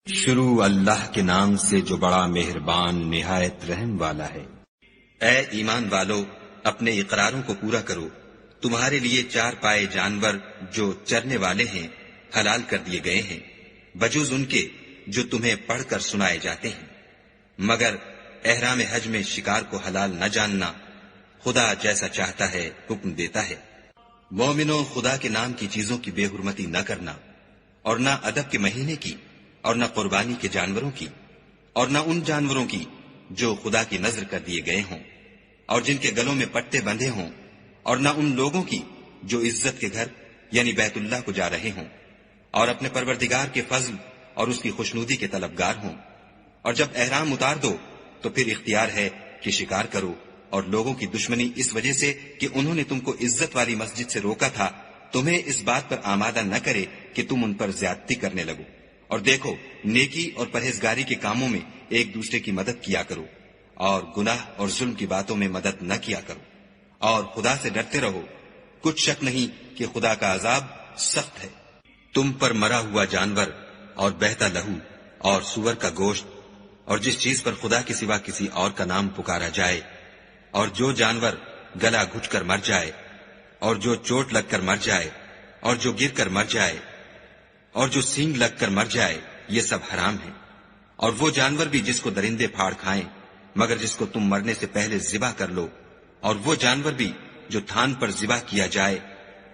شروع اللہ کے نام سے جو بڑا مہربان نہایت رحم والا ہے۔ اے ایمان والو، اپنے اقراروں کو پورا کرو۔ تمہارے لیے چار پائے جانور جو چرنے والے ہیں حلال کر دیے گئے ہیں، بجوز ان کے جو تمہیں پڑھ کر سنائے جاتے ہیں، مگر احرام حج میں شکار کو حلال نہ جاننا۔ خدا جیسا چاہتا ہے حکم دیتا ہے۔ مومنوں، خدا کے نام کی چیزوں کی بے حرمتی نہ کرنا، اور نہ ادب کے مہینے کی، اور نہ قربانی کے جانوروں کی، اور نہ ان جانوروں کی جو خدا کی نذر کر دیے گئے ہوں اور جن کے گلوں میں پٹے بندھے ہوں، اور نہ ان لوگوں کی جو عزت کے گھر یعنی بیت اللہ کو جا رہے ہوں اور اپنے پروردگار کے فضل اور اس کی خوشنودی کے طلبگار ہوں۔ اور جب احرام اتار دو تو پھر اختیار ہے کہ شکار کرو، اور لوگوں کی دشمنی اس وجہ سے کہ انہوں نے تم کو عزت والی مسجد سے روکا تھا تمہیں اس بات پر آمادہ نہ کرے کہ تم ان پر زیادتی کرنے لگو۔ اور دیکھو، نیکی اور پرہیزگاری کے کاموں میں ایک دوسرے کی مدد کیا کرو، اور گناہ اور ظلم کی باتوں میں مدد نہ کیا کرو، اور خدا سے ڈرتے رہو۔ کچھ شک نہیں کہ خدا کا عذاب سخت ہے۔ تم پر مرا ہوا جانور اور بہتا لہو اور سور کا گوشت اور جس چیز پر خدا کے سوا کسی اور کا نام پکارا جائے، اور جو جانور گلا گھٹ کر مر جائے، اور جو چوٹ لگ کر مر جائے، اور جو گر کر مر جائے، اور جو سینگ لگ کر مر جائے، یہ سب حرام ہے۔ اور وہ جانور بھی جس کو درندے پھاڑ کھائیں مگر جس کو تم مرنے سے پہلے ذبح کر لو، اور وہ جانور بھی جو تھان پر ذبح کیا جائے،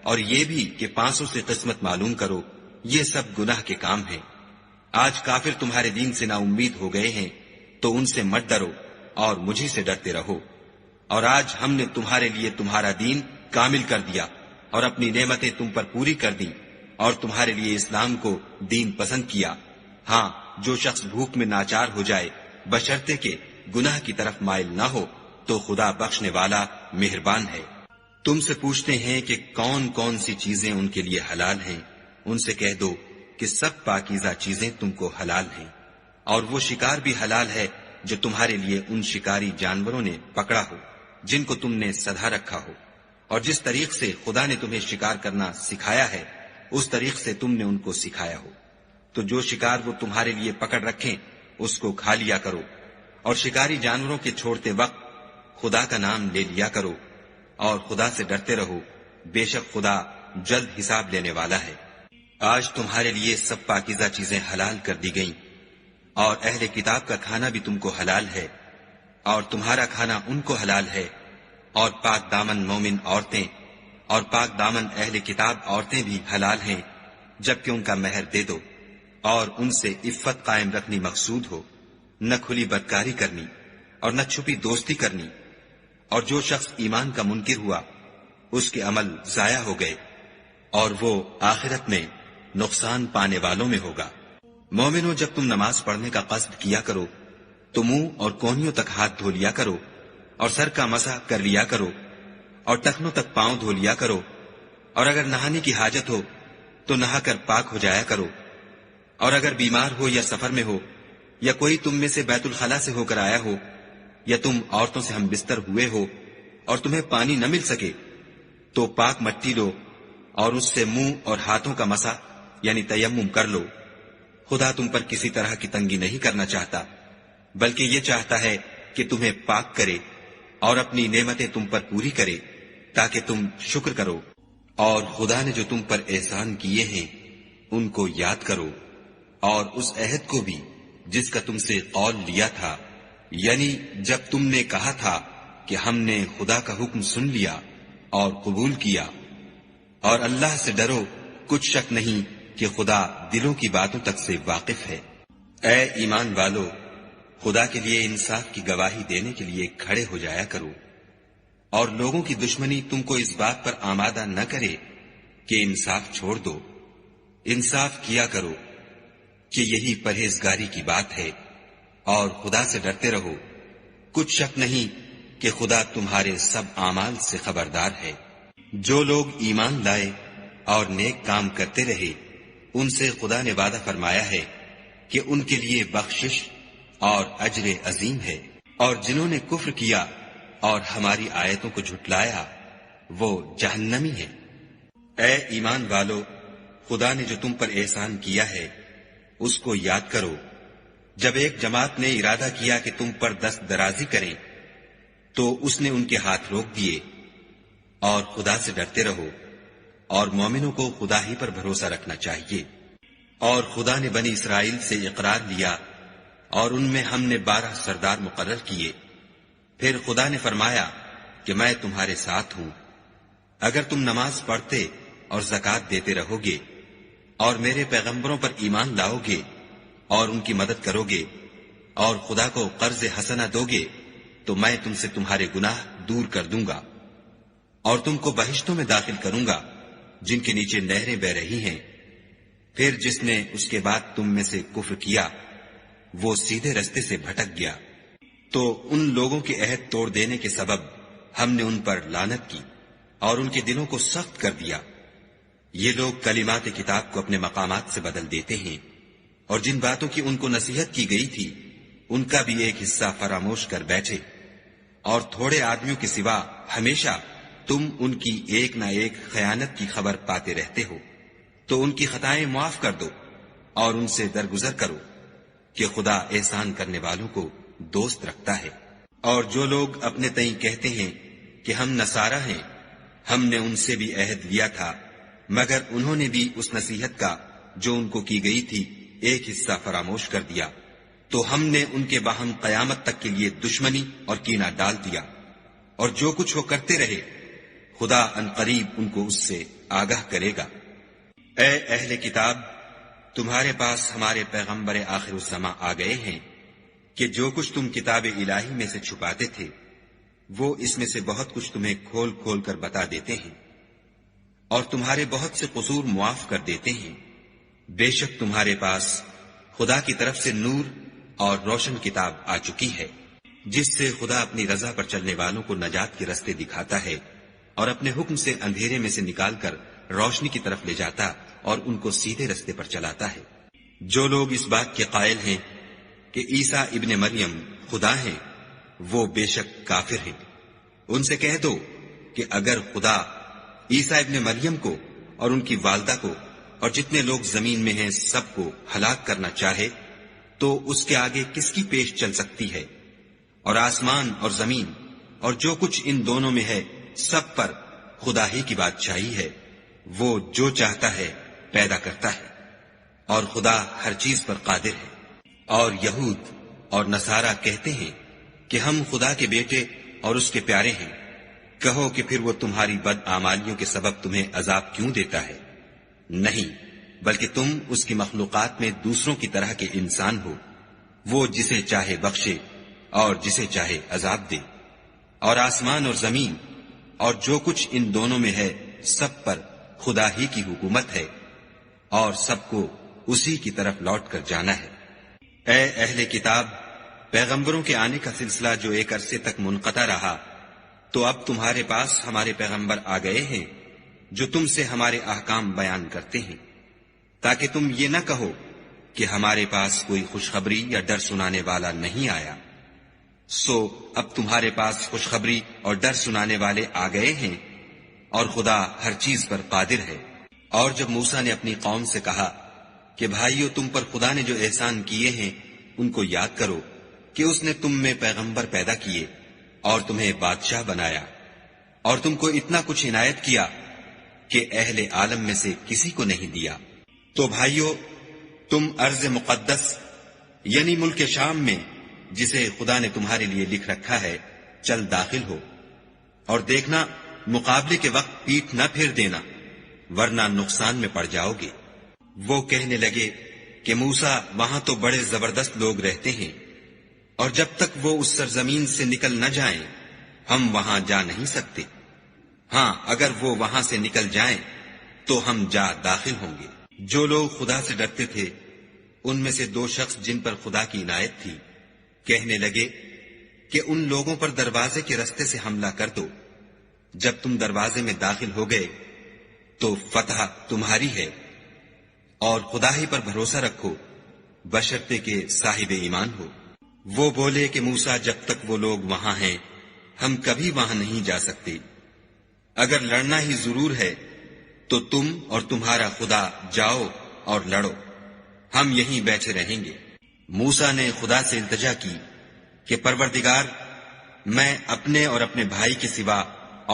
اور یہ بھی کہ پانسوں سے قسمت معلوم کرو، یہ سب گناہ کے کام ہیں۔ آج کافر تمہارے دین سے نا امید ہو گئے ہیں تو ان سے مت ڈرو اور مجھی سے ڈرتے رہو۔ اور آج ہم نے تمہارے لیے تمہارا دین کامل کر دیا اور اپنی نعمتیں تم پر پوری کر دیں اور تمہارے لیے اسلام کو دین پسند کیا۔ ہاں، جو شخص بھوک میں ناچار ہو جائے بشرطے کہ گناہ کی طرف مائل نہ ہو تو خدا بخشنے والا مہربان ہے۔ تم سے پوچھتے ہیں کہ کون کون سی چیزیں ان کے لیے حلال ہیں، ان سے کہہ دو کہ سب پاکیزہ چیزیں تم کو حلال ہیں، اور وہ شکار بھی حلال ہے جو تمہارے لیے ان شکاری جانوروں نے پکڑا ہو جن کو تم نے سدھا رکھا ہو، اور جس طریق سے خدا نے تمہیں شکار کرنا سکھایا ہے اس طریق سے تم نے ان کو سکھایا ہو۔ تو جو شکار وہ تمہارے لیے پکڑ رکھیں اس کو کھا لیا کرو، اور شکاری جانوروں کے چھوڑتے وقت خدا کا نام لے لیا کرو، اور خدا سے ڈرتے رہو، بے شک خدا جلد حساب لینے والا ہے۔ آج تمہارے لیے سب پاکیزہ چیزیں حلال کر دی گئیں، اور اہل کتاب کا کھانا بھی تم کو حلال ہے، اور تمہارا کھانا ان کو حلال ہے، اور پاک دامن مومن عورتیں اور پاک دامن اہل کتاب عورتیں بھی حلال ہیں جبکہ ان کا مہر دے دو، اور ان سے عفت قائم رکھنی مقصود ہو، نہ کھلی بدکاری کرنی اور نہ چھپی دوستی کرنی۔ اور جو شخص ایمان کا منکر ہوا اس کے عمل ضائع ہو گئے اور وہ آخرت میں نقصان پانے والوں میں ہوگا۔ مومنوں، جب تم نماز پڑھنے کا قصد کیا کرو تو منہ اور کونیوں تک ہاتھ دھو لیا کرو، اور سر کا مسح کر لیا کرو، اور ٹخنوں تک پاؤں دھو لیا کرو، اور اگر نہانے کی حاجت ہو تو نہا کر پاک ہو جایا کرو، اور اگر بیمار ہو یا سفر میں ہو یا کوئی تم میں سے بیت الخلا سے ہو کر آیا ہو یا تم عورتوں سے ہم بستر ہوئے ہو اور تمہیں پانی نہ مل سکے تو پاک مٹی لو اور اس سے منہ اور ہاتھوں کا مسح یعنی تیمم کر لو۔ خدا تم پر کسی طرح کی تنگی نہیں کرنا چاہتا بلکہ یہ چاہتا ہے کہ تمہیں پاک کرے اور اپنی نعمتیں تم پر پوری کرے تاکہ تم شکر کرو، اور خدا نے جو تم پر احسان کیے ہیں ان کو یاد کرو، اور اس عہد کو بھی جس کا تم سے قول لیا تھا، یعنی جب تم نے کہا تھا کہ ہم نے خدا کا حکم سن لیا اور قبول کیا۔ اور اللہ سے ڈرو، کچھ شک نہیں کہ خدا دلوں کی باتوں تک سے واقف ہے۔ اے ایمان والو، خدا کے لیے انصاف کی گواہی دینے کے لیے کھڑے ہو جایا کرو، اور لوگوں کی دشمنی تم کو اس بات پر آمادہ نہ کرے کہ انصاف چھوڑ دو۔ انصاف کیا کرو کہ یہی پرہیزگاری کی بات ہے، اور خدا سے ڈرتے رہو، کچھ شک نہیں کہ خدا تمہارے سب اعمال سے خبردار ہے۔ جو لوگ ایمان لائے اور نیک کام کرتے رہے ان سے خدا نے وعدہ فرمایا ہے کہ ان کے لیے بخشش اور اجر عظیم ہے، اور جنہوں نے کفر کیا اور ہماری آیتوں کو جھٹلایا وہ جہنمی ہے۔ اے ایمان والو، خدا نے جو تم پر احسان کیا ہے اس کو یاد کرو جب ایک جماعت نے ارادہ کیا کہ تم پر دست درازی کریں تو اس نے ان کے ہاتھ روک دیے، اور خدا سے ڈرتے رہو، اور مومنوں کو خدا ہی پر بھروسہ رکھنا چاہیے۔ اور خدا نے بنی اسرائیل سے اقرار لیا اور ان میں ہم نے 12 سردار مقرر کیے۔ پھر خدا نے فرمایا کہ میں تمہارے ساتھ ہوں، اگر تم نماز پڑھتے اور زکوٰۃ دیتے رہو گے اور میرے پیغمبروں پر ایمان لاؤ گے اور ان کی مدد کرو گے اور خدا کو قرض حسنہ دو گے تو میں تم سے تمہارے گناہ دور کر دوں گا اور تم کو بہشتوں میں داخل کروں گا جن کے نیچے نہریں بہ رہی ہیں۔ پھر جس نے اس کے بعد تم میں سے کفر کیا وہ سیدھے رستے سے بھٹک گیا، تو ان لوگوں کے عہد توڑ دینے کے سبب ہم نے ان پر لعنت کی اور ان کے دلوں کو سخت کر دیا۔ یہ لوگ کلمات کتاب کو اپنے مقامات سے بدل دیتے ہیں، اور جن باتوں کی ان کو نصیحت کی گئی تھی ان کا بھی ایک حصہ فراموش کر بیٹھے، اور تھوڑے آدمیوں کے سوا ہمیشہ تم ان کی ایک نہ ایک خیانت کی خبر پاتے رہتے ہو، تو ان کی خطائیں معاف کر دو اور ان سے درگزر کرو کہ خدا احسان کرنے والوں کو دوست رکھتا ہے۔ اور جو لوگ اپنے تئیں کہتے ہیں کہ ہم نصارہ ہیں، ہم نے ان سے بھی عہد لیا تھا، مگر انہوں نے بھی اس نصیحت کا جو ان کو کی گئی تھی ایک حصہ فراموش کر دیا، تو ہم نے ان کے باہم قیامت تک کے لیے دشمنی اور کینہ ڈال دیا، اور جو کچھ وہ کرتے رہے خدا ان قریب ان کو اس سے آگاہ کرے گا۔ اے اہل کتاب، تمہارے پاس ہمارے پیغمبر آخر الزماں آ گئے ہیں کہ جو کچھ تم کتاب الہی میں سے چھپاتے تھے وہ اس میں سے بہت کچھ تمہیں کھول کھول کر بتا دیتے ہیں، اور تمہارے بہت سے قصور معاف کر دیتے ہیں۔ بے شک تمہارے پاس خدا کی طرف سے نور اور روشن کتاب آ چکی ہے، جس سے خدا اپنی رضا پر چلنے والوں کو نجات کے رستے دکھاتا ہے اور اپنے حکم سے اندھیرے میں سے نکال کر روشنی کی طرف لے جاتا اور ان کو سیدھے رستے پر چلاتا ہے۔ جو لوگ اس بات کے قائل ہیں کہ عیسیٰ ابن مریم خدا ہیں وہ بے شک کافر ہیں۔ ان سے کہہ دو کہ اگر خدا عیسیٰ ابن مریم کو اور ان کی والدہ کو اور جتنے لوگ زمین میں ہیں سب کو ہلاک کرنا چاہے تو اس کے آگے کس کی پیش چل سکتی ہے؟ اور آسمان اور زمین اور جو کچھ ان دونوں میں ہے سب پر خدا ہی کی بادشاہی ہے، وہ جو چاہتا ہے پیدا کرتا ہے، اور خدا ہر چیز پر قادر ہے۔ اور یہود اور نصارہ کہتے ہیں کہ ہم خدا کے بیٹے اور اس کے پیارے ہیں۔ کہو کہ پھر وہ تمہاری بد اعمالیوں کے سبب تمہیں عذاب کیوں دیتا ہے؟ نہیں، بلکہ تم اس کی مخلوقات میں دوسروں کی طرح کے انسان ہو، وہ جسے چاہے بخشے اور جسے چاہے عذاب دے۔ اور آسمان اور زمین اور جو کچھ ان دونوں میں ہے سب پر خدا ہی کی حکومت ہے، اور سب کو اسی کی طرف لوٹ کر جانا ہے۔ اے اہل کتاب، پیغمبروں کے آنے کا سلسلہ جو ایک عرصے تک منقطع رہا، تو اب تمہارے پاس ہمارے پیغمبر آ گئے ہیں جو تم سے ہمارے احکام بیان کرتے ہیں، تاکہ تم یہ نہ کہو کہ ہمارے پاس کوئی خوشخبری یا ڈر سنانے والا نہیں آیا۔ سو اب تمہارے پاس خوشخبری اور ڈر سنانے والے آ گئے ہیں، اور خدا ہر چیز پر قادر ہے۔ اور جب موسیٰ نے اپنی قوم سے کہا کہ بھائیو، تم پر خدا نے جو احسان کیے ہیں ان کو یاد کرو کہ اس نے تم میں پیغمبر پیدا کیے اور تمہیں بادشاہ بنایا، اور تم کو اتنا کچھ عنایت کیا کہ اہل عالم میں سے کسی کو نہیں دیا۔ تو بھائیو، تم ارض مقدس یعنی ملک شام میں جسے خدا نے تمہارے لیے لکھ رکھا ہے چل داخل ہو، اور دیکھنا مقابلے کے وقت پیٹھ نہ پھیر دینا ورنہ نقصان میں پڑ جاؤ گے۔ وہ کہنے لگے کہ موسیٰ، وہاں تو بڑے زبردست لوگ رہتے ہیں، اور جب تک وہ اس سرزمین سے نکل نہ جائیں ہم وہاں جا نہیں سکتے۔ ہاں، اگر وہ وہاں سے نکل جائیں تو ہم جا داخل ہوں گے۔ جو لوگ خدا سے ڈرتے تھے ان میں سے 2 شخص جن پر خدا کی عنایت تھی کہنے لگے کہ ان لوگوں پر دروازے کے رستے سے حملہ کر دو۔ جب تم دروازے میں داخل ہو گئے تو فتح تمہاری ہے، اور خدا ہی پر بھروسہ رکھو بشرطے کہ صاحب ایمان ہو۔ وہ بولے کہ موسیٰ، جب تک وہ لوگ وہاں ہیں ہم کبھی وہاں نہیں جا سکتے۔ اگر لڑنا ہی ضرور ہے تو تم اور تمہارا خدا جاؤ اور لڑو، ہم یہیں بیٹھے رہیں گے۔ موسیٰ نے خدا سے التجا کی کہ پروردگار، میں اپنے اور اپنے بھائی کے سوا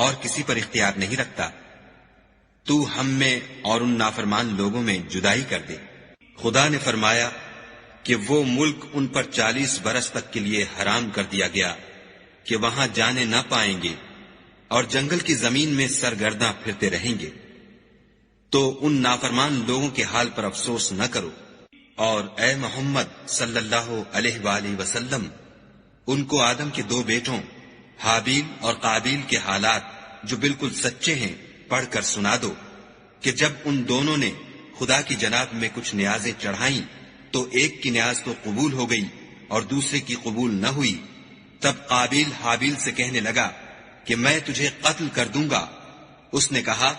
اور کسی پر اختیار نہیں رکھتا، تو ہم میں اور ان نافرمان لوگوں میں جدائی کر دے۔ خدا نے فرمایا کہ وہ ملک ان پر 40 برس تک کے لیے حرام کر دیا گیا کہ وہاں جانے نہ پائیں گے اور جنگل کی زمین میں سرگرداں پھرتے رہیں گے۔ تو ان نافرمان لوگوں کے حال پر افسوس نہ کرو، اور اے محمد صلی اللہ علیہ وآلہ وسلم، ان کو آدم کے 2 بیٹوں حابیل اور قابیل کے حالات جو بالکل سچے ہیں پڑھ کر سنا دو کہ جب ان دونوں نے خدا کی جناب میں کچھ نیازیں چڑھائیں تو ایک کی نیاز تو قبول ہو گئی اور دوسرے کی قبول نہ ہوئی۔ تب قابیل حابیل سے کہنے لگا کہ میں تجھے قتل کر دوں گا۔ اس نے کہا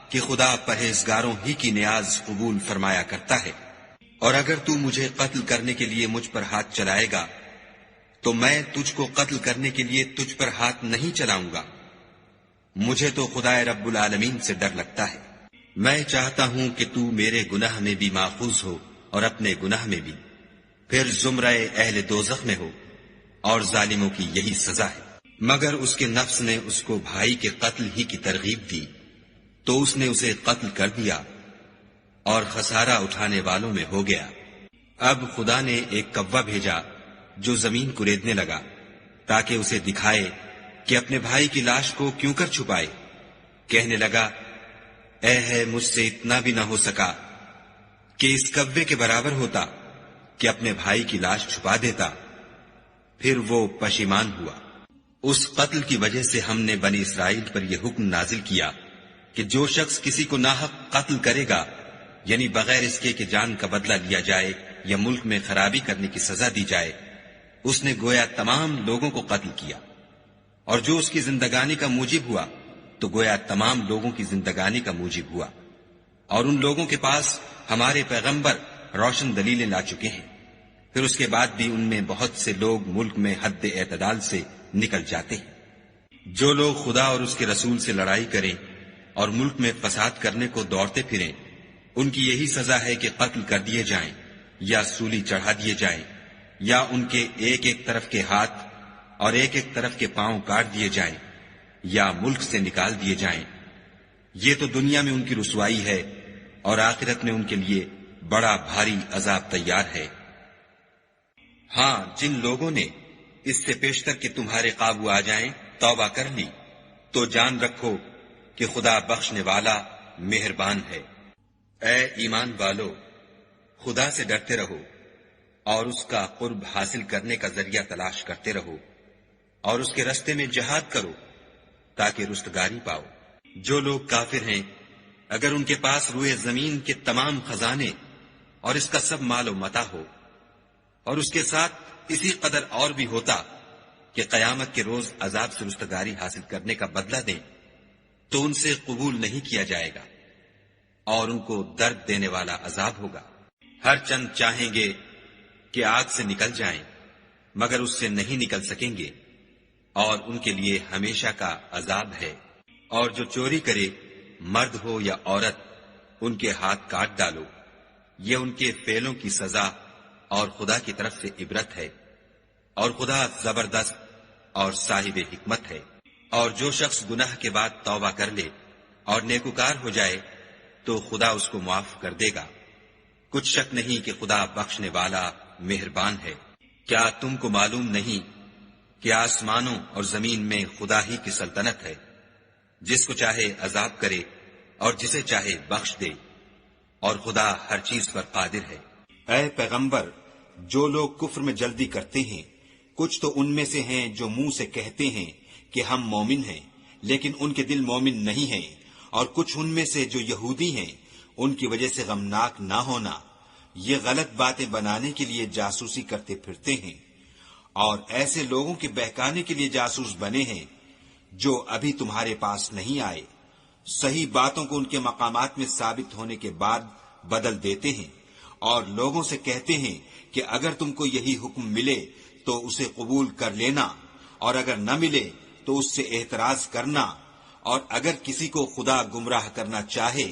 کہ خدا پرہیزگاروں ہی کی نیاز قبول فرمایا کرتا ہے، اور اگر تو مجھے قتل کرنے کے لیے مجھ پر ہاتھ چلائے گا تو میں تجھ کو قتل کرنے کے لیے تجھ پر ہاتھ نہیں چلاؤں گا۔ مجھے تو خدا رب العالمین سے ڈر لگتا ہے۔ میں چاہتا ہوں کہ تو میرے گناہ میں بھی ماخوذ ہو اور اپنے گناہ میں بھی، پھر زمرہ اہل دوزخ میں ہو، اور ظالموں کی یہی سزا ہے۔ مگر اس کے نفس نے اس کو بھائی کے قتل ہی کی ترغیب دی، تو اس نے اسے قتل کر دیا اور خسارہ اٹھانے والوں میں ہو گیا۔ اب خدا نے ایک کوا بھیجا جو زمین کریدنے لگا تاکہ اسے دکھائے کہ اپنے بھائی کی لاش کو کیوں کر چھپائے۔ کہنے لگا، اے ہے مجھ سے اتنا بھی نہ ہو سکا کہ اس کوے کے برابر ہوتا کہ اپنے بھائی کی لاش چھپا دیتا۔ پھر وہ پشیمان ہوا۔ اس قتل کی وجہ سے ہم نے بنی اسرائیل پر یہ حکم نازل کیا کہ جو شخص کسی کو ناحق قتل کرے گا، یعنی بغیر اس کے کہ جان کا بدلہ لیا جائے یا ملک میں خرابی کرنے کی سزا دی جائے، اس نے گویا تمام لوگوں کو قتل کیا، اور جو اس کی زندگانی کا موجب ہوا تو گویا تمام لوگوں کی زندگانی کا موجب ہوا۔ اور ان لوگوں کے پاس ہمارے پیغمبر روشن دلیلیں لا چکے ہیں، پھر اس کے بعد بھی ان میں بہت سے لوگ ملک میں حد اعتدال سے نکل جاتے ہیں۔ جو لوگ خدا اور اس کے رسول سے لڑائی کریں اور ملک میں فساد کرنے کو دوڑتے پھریں، ان کی یہی سزا ہے کہ قتل کر دیے جائیں یا سولی چڑھا دیے جائیں، یا ان کے ایک ایک طرف کے ہاتھ اور ایک ایک طرف کے پاؤں کاٹ دیے جائیں، یا ملک سے نکال دیے جائیں۔ یہ تو دنیا میں ان کی رسوائی ہے، اور آخرت میں ان کے لیے بڑا بھاری عذاب تیار ہے۔ ہاں، جن لوگوں نے اس سے پیشتر کہ تمہارے قابو آ جائیں توبہ کر لی، تو جان رکھو کہ خدا بخشنے والا مہربان ہے۔ اے ایمان والو، خدا سے ڈرتے رہو اور اس کا قرب حاصل کرنے کا ذریعہ تلاش کرتے رہو، اور اس کے رستے میں جہاد کرو تاکہ رستگاری پاؤ۔ جو لوگ کافر ہیں، اگر ان کے پاس روئے زمین کے تمام خزانے اور اس کا سب مال و متاع ہو، اور اس کے ساتھ اسی قدر اور بھی ہوتا کہ قیامت کے روز عذاب سے رستگاری حاصل کرنے کا بدلہ دیں، تو ان سے قبول نہیں کیا جائے گا، اور ان کو درد دینے والا عذاب ہوگا۔ ہر چند چاہیں گے کہ آگ سے نکل جائیں، مگر اس سے نہیں نکل سکیں گے، اور ان کے لیے ہمیشہ کا عذاب ہے۔ اور جو چوری کرے، مرد ہو یا عورت، ان کے ہاتھ کاٹ ڈالو، یہ ان کے فعلوں کی سزا اور خدا کی طرف سے عبرت ہے، اور خدا زبردست اور صاحب حکمت ہے۔ اور جو شخص گناہ کے بعد توبہ کر لے اور نیکوکار ہو جائے تو خدا اس کو معاف کر دے گا۔ کچھ شک نہیں کہ خدا بخشنے والا مہربان ہے۔ کیا تم کو معلوم نہیں کہ آسمانوں اور زمین میں خدا ہی کی سلطنت ہے، جس کو چاہے عذاب کرے اور جسے چاہے بخش دے، اور خدا ہر چیز پر قادر ہے۔ اے پیغمبر، جو لوگ کفر میں جلدی کرتے ہیں، کچھ تو ان میں سے ہیں جو منہ سے کہتے ہیں کہ ہم مومن ہیں، لیکن ان کے دل مومن نہیں ہیں، اور کچھ ان میں سے جو یہودی ہیں، ان کی وجہ سے غمناک نہ ہونا، یہ غلط باتیں بنانے کے لیے جاسوسی کرتے پھرتے ہیں، اور ایسے لوگوں کے بہکانے کے لیے جاسوس بنے ہیں جو ابھی تمہارے پاس نہیں آئے، صحیح باتوں کو ان کے مقامات میں ثابت ہونے کے بعد بدل دیتے ہیں، اور لوگوں سے کہتے ہیں کہ اگر تم کو یہی حکم ملے تو اسے قبول کر لینا، اور اگر نہ ملے تو اس سے اعتراض کرنا، اور اگر کسی کو خدا گمراہ کرنا چاہے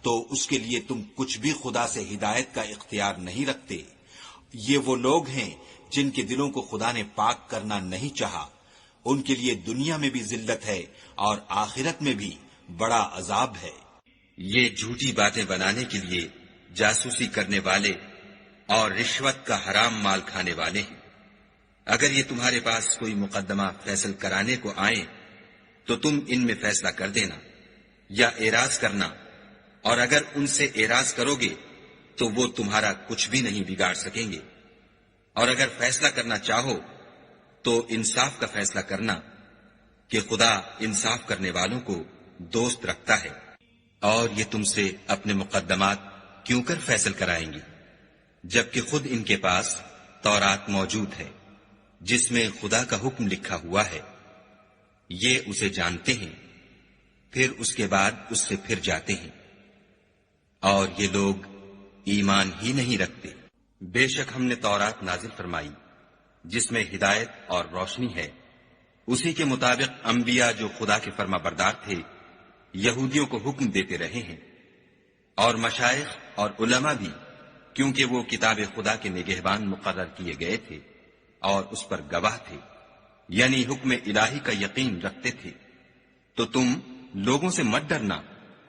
تو تو اس کے لیے تم کچھ بھی خدا سے ہدایت کا اختیار نہیں رکھتے۔ یہ وہ لوگ ہیں جن کے دلوں کو خدا نے پاک کرنا نہیں چاہا، ان کے لیے دنیا میں بھی ذلت ہے اور آخرت میں بھی بڑا عذاب ہے۔ یہ جھوٹی باتیں بنانے کے لیے جاسوسی کرنے والے اور رشوت کا حرام مال کھانے والے ہیں۔ اگر یہ تمہارے پاس کوئی مقدمہ فیصل کرانے کو آئیں تو تم ان میں فیصلہ کر دینا یا اعراض کرنا، اور اگر ان سے اعراض کرو گے تو وہ تمہارا کچھ بھی نہیں بگاڑ سکیں گے، اور اگر فیصلہ کرنا چاہو تو انصاف کا فیصلہ کرنا کہ خدا انصاف کرنے والوں کو دوست رکھتا ہے۔ اور یہ تم سے اپنے مقدمات کیوں کر فیصل کرائیں گے جبکہ خود ان کے پاس تورات موجود ہے جس میں خدا کا حکم لکھا ہوا ہے۔ یہ اسے جانتے ہیں، پھر اس کے بعد اس سے پھر جاتے ہیں، اور یہ لوگ ایمان ہی نہیں رکھتے۔ بے شک ہم نے تورات نازل فرمائی جس میں ہدایت اور روشنی ہے، اسی کے مطابق انبیاء جو خدا کے فرما بردار تھے یہودیوں کو حکم دیتے رہے ہیں، اور مشائخ اور علماء بھی، کیونکہ وہ کتاب خدا کے نگہبان مقرر کیے گئے تھے اور اس پر گواہ تھے، یعنی حکم الہی کا یقین رکھتے تھے۔ تو تم لوگوں سے مت ڈرنا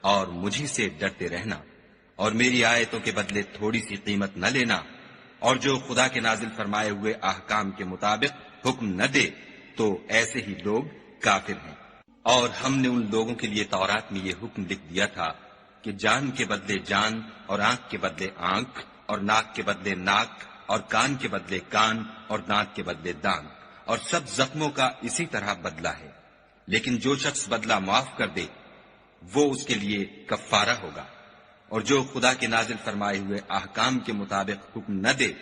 اور مجھی سے ڈرتے رہنا، اور میری آیتوں کے بدلے تھوڑی سی قیمت نہ لینا، اور جو خدا کے نازل فرمائے ہوئے احکام کے مطابق حکم نہ دے تو ایسے ہی لوگ کافر ہیں۔ اور ہم نے ان لوگوں کے لیے تورات میں یہ حکم لکھ دیا تھا کہ جان کے بدلے جان، اور آنکھ کے بدلے آنکھ، اور ناک کے بدلے ناک، اور کان کے بدلے کان، اور دانت کے بدلے دانت، اور سب زخموں کا اسی طرح بدلہ ہے، لیکن جو شخص بدلہ معاف کر دے وہ اس کے لیے کفارہ ہوگا، اور جو خدا کے نازل فرمائے ہوئے احکام کے مطابق حکم نہ دے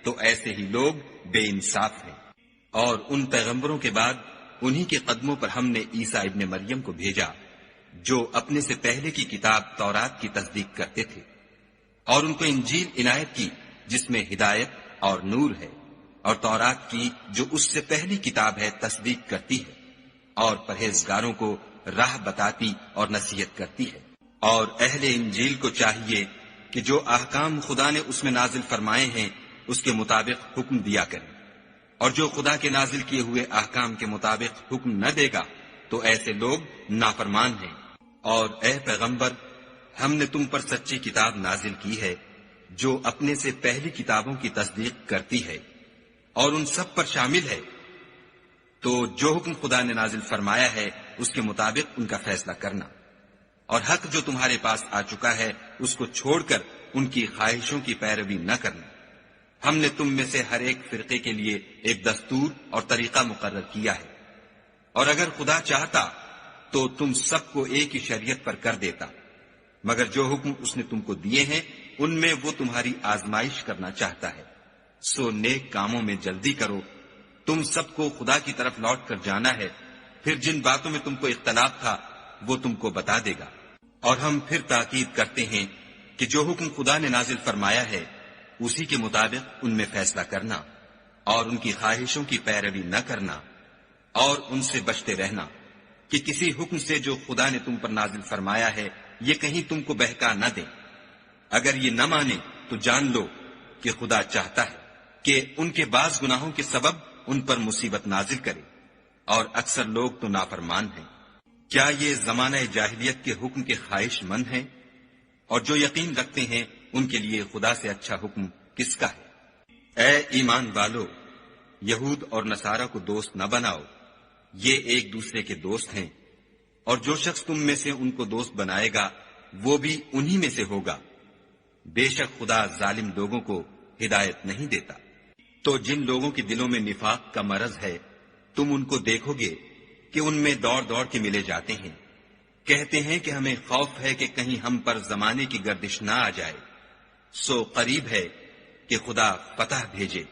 تو ایسے ہی لوگ بے انصاف ہیں۔ اور ان پیغمبروں کے بعد انہی کے قدموں پر ہم نے عیسیٰ ابن مریم کو بھیجا جو اپنے سے پہلے کی کتاب تورات کی تصدیق کرتے تھے، اور ان کو انجیل عنایت کی جس میں ہدایت اور نور ہے، اور تورات کی جو اس سے پہلی کتاب ہے تصدیق کرتی ہے، اور پرہیزگاروں کو راہ بتاتی اور نصیحت کرتی ہے۔ اور اہل انجیل کو چاہیے کہ جو احکام خدا نے اس میں نازل فرمائے ہیں اس کے مطابق حکم دیا کریں، اور جو خدا کے نازل کیے ہوئے احکام کے مطابق حکم نہ دے گا تو ایسے لوگ نافرمان ہیں۔ اور اے پیغمبر، ہم نے تم پر سچی کتاب نازل کی ہے جو اپنے سے پہلی کتابوں کی تصدیق کرتی ہے اور ان سب پر شامل ہے، تو جو حکم خدا نے نازل فرمایا ہے اس کے مطابق ان کا فیصلہ کرنا، اور حق جو تمہارے پاس آ چکا ہے اس کو چھوڑ کر ان کی خواہشوں کی پیروی نہ کرنا۔ ہم نے تم میں سے ہر ایک فرقے کے لیے ایک دستور اور طریقہ مقرر کیا ہے، اور اگر خدا چاہتا تو تم سب کو ایک ہی شریعت پر کر دیتا، مگر جو حکم اس نے تم کو دیے ہیں ان میں وہ تمہاری آزمائش کرنا چاہتا ہے۔ سو نیک کاموں میں جلدی کرو، تم سب کو خدا کی طرف لوٹ کر جانا ہے، پھر جن باتوں میں تم کو اختلاف تھا وہ تم کو بتا دے گا۔ اور ہم پھر تاکید کرتے ہیں کہ جو حکم خدا نے نازل فرمایا ہے اسی کے مطابق ان میں فیصلہ کرنا، اور ان کی خواہشوں کی پیروی نہ کرنا، اور ان سے بچتے رہنا کہ کسی حکم سے جو خدا نے تم پر نازل فرمایا ہے یہ کہیں تم کو بہکا نہ دیں۔ اگر یہ نہ مانے تو جان لو کہ خدا چاہتا ہے کہ ان کے بعض گناہوں کے سبب ان پر مصیبت نازل کرے، اور اکثر لوگ تو نافرمان ہیں۔ کیا یہ زمانہ جاہلیت کے حکم کے خواہش مند ہیں؟ اور جو یقین رکھتے ہیں ان کے لیے خدا سے اچھا حکم کس کا ہے؟ اے ایمان والو، یہود اور نصارہ کو دوست نہ بناؤ، یہ ایک دوسرے کے دوست ہیں، اور جو شخص تم میں سے ان کو دوست بنائے گا وہ بھی انہی میں سے ہوگا۔ بے شک خدا ظالم لوگوں کو ہدایت نہیں دیتا۔ تو جن لوگوں کے دلوں میں نفاق کا مرض ہے تم ان کو دیکھو گے کہ ان میں دوڑ دوڑ کے ملے جاتے ہیں، کہتے ہیں کہ ہمیں خوف ہے کہ کہیں ہم پر زمانے کی گردش نہ آ جائے۔ سو قریب ہے کہ خدا فتح بھیجے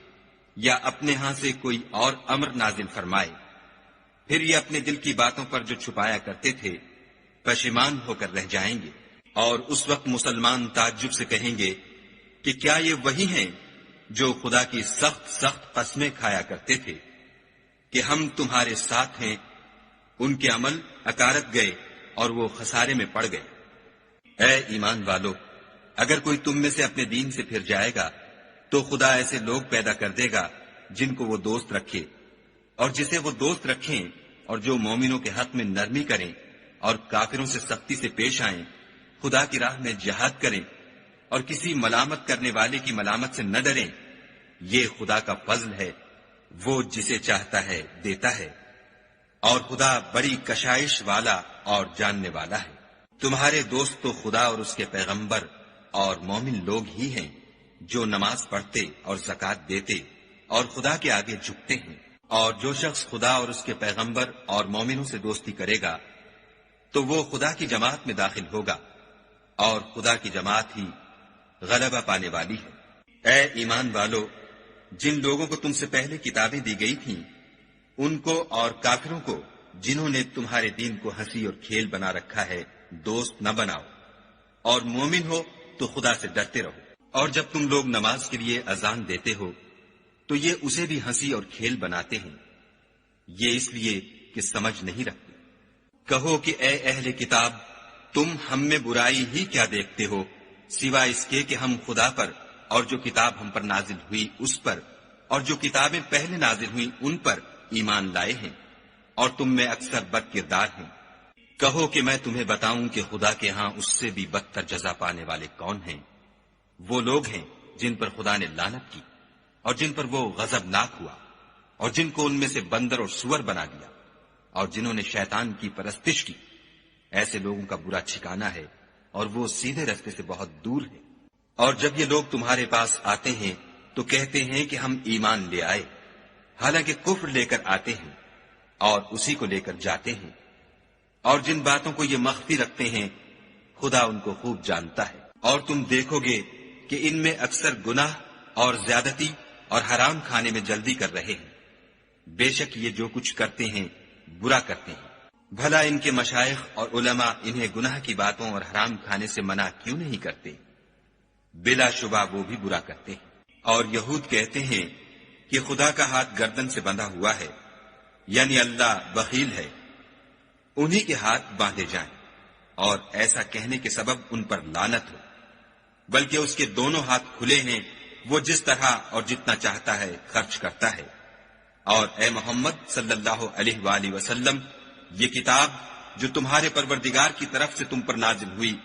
یا اپنے ہاں سے کوئی اور امر نازل فرمائے، پھر یہ اپنے دل کی باتوں پر جو چھپایا کرتے تھے پشیمان ہو کر رہ جائیں گے۔ اور اس وقت مسلمان تعجب سے کہیں گے کہ کیا یہ وہی ہیں جو خدا کی سخت سخت قسمیں کھایا کرتے تھے کہ ہم تمہارے ساتھ ہیں؟ ان کے عمل اکارت گئے اور وہ خسارے میں پڑ گئے۔ اے ایمان والو، اگر کوئی تم میں سے اپنے دین سے پھر جائے گا تو خدا ایسے لوگ پیدا کر دے گا جن کو وہ دوست رکھے، اور جسے وہ دوست رکھیں، اور جو مومنوں کے حق میں نرمی کریں اور کافروں سے سختی سے پیش آئیں، خدا کی راہ میں جہاد کریں اور کسی ملامت کرنے والے کی ملامت سے نہ ڈریں۔ یہ خدا کا فضل ہے، وہ جسے چاہتا ہے دیتا ہے، اور خدا بڑی کشائش والا اور جاننے والا ہے۔ تمہارے دوست تو خدا اور اس کے پیغمبر اور مومن لوگ ہی ہیں جو نماز پڑھتے اور زکوٰۃ دیتے اور خدا کے آگے جھکتے ہیں، اور جو شخص خدا اور اس کے پیغمبر اور مومنوں سے دوستی کرے گا تو وہ خدا کی جماعت میں داخل ہوگا، اور خدا کی جماعت ہی غلبہ پانے والی ہے۔ اے ایمان والو، جن لوگوں کو تم سے پہلے کتابیں دی گئی تھیں ان کو اور کافروں کو جنہوں نے تمہارے دین کو ہنسی اور کھیل بنا رکھا ہے دوست نہ بناؤ، اور مومن ہو تو خدا سے ڈرتے رہو۔ اور جب تم لوگ نماز کے لیے اذان دیتے ہو تو یہ اسے بھی ہنسی اور کھیل بناتے ہیں، یہ اس لیے کہ سمجھ نہیں رکھتے۔ کہو کہ اے اہل کتاب، تم ہم میں برائی ہی کیا دیکھتے ہو سوائے اس کے کہ ہم خدا پر اور جو کتاب ہم پر نازل ہوئی اس پر اور جو کتابیں پہلے نازل ہوئی ان پر ایمان لائے ہیں، اور تم میں اکثر بد کردار ہیں۔ کہو کہ میں تمہیں بتاؤں کہ خدا کے ہاں اس سے بھی بدتر جزا پانے والے کون ہیں؟ وہ لوگ ہیں جن پر خدا نے لعنت کی اور جن پر وہ غضبناک ہوا، اور جن کو ان میں سے بندر اور سور بنا دیا، اور جنہوں نے شیطان کی پرستش کی۔ ایسے لوگوں کا برا ٹھکانہ ہے، اور وہ سیدھے راستے سے بہت دور ہے۔ اور جب یہ لوگ تمہارے پاس آتے ہیں تو کہتے ہیں کہ ہم ایمان لے آئے، حالانکہ کفر لے کر آتے ہیں اور اسی کو لے کر جاتے ہیں، اور جن باتوں کو یہ مخفی رکھتے ہیں خدا ان کو خوب جانتا ہے۔ اور تم دیکھو گے کہ ان میں اکثر گناہ اور زیادتی اور حرام کھانے میں جلدی کر رہے ہیں۔ بے شک یہ جو کچھ کرتے ہیں برا کرتے ہیں۔ بھلا ان کے مشائخ اور علماء انہیں گناہ کی باتوں اور حرام کھانے سے منع کیوں نہیں کرتے؟ بلا شبہ وہ بھی برا کرتے ہیں۔ اور یہود کہتے ہیں کہ خدا کا ہاتھ گردن سے بندھا ہوا ہے، یعنی اللہ بخیل ہے، انہی کے ہاتھ باندھے جائیں، اور ایسا کہنے کے سبب ان پر لعنت ہو، بلکہ اس کے دونوں ہاتھ کھلے ہیں، وہ جس طرح اور جتنا چاہتا ہے خرچ کرتا ہے۔ اور اے محمد صلی اللہ علیہ وآلہ وسلم، یہ کتاب جو تمہارے پروردگار کی طرف سے تم پر نازل ہوئی،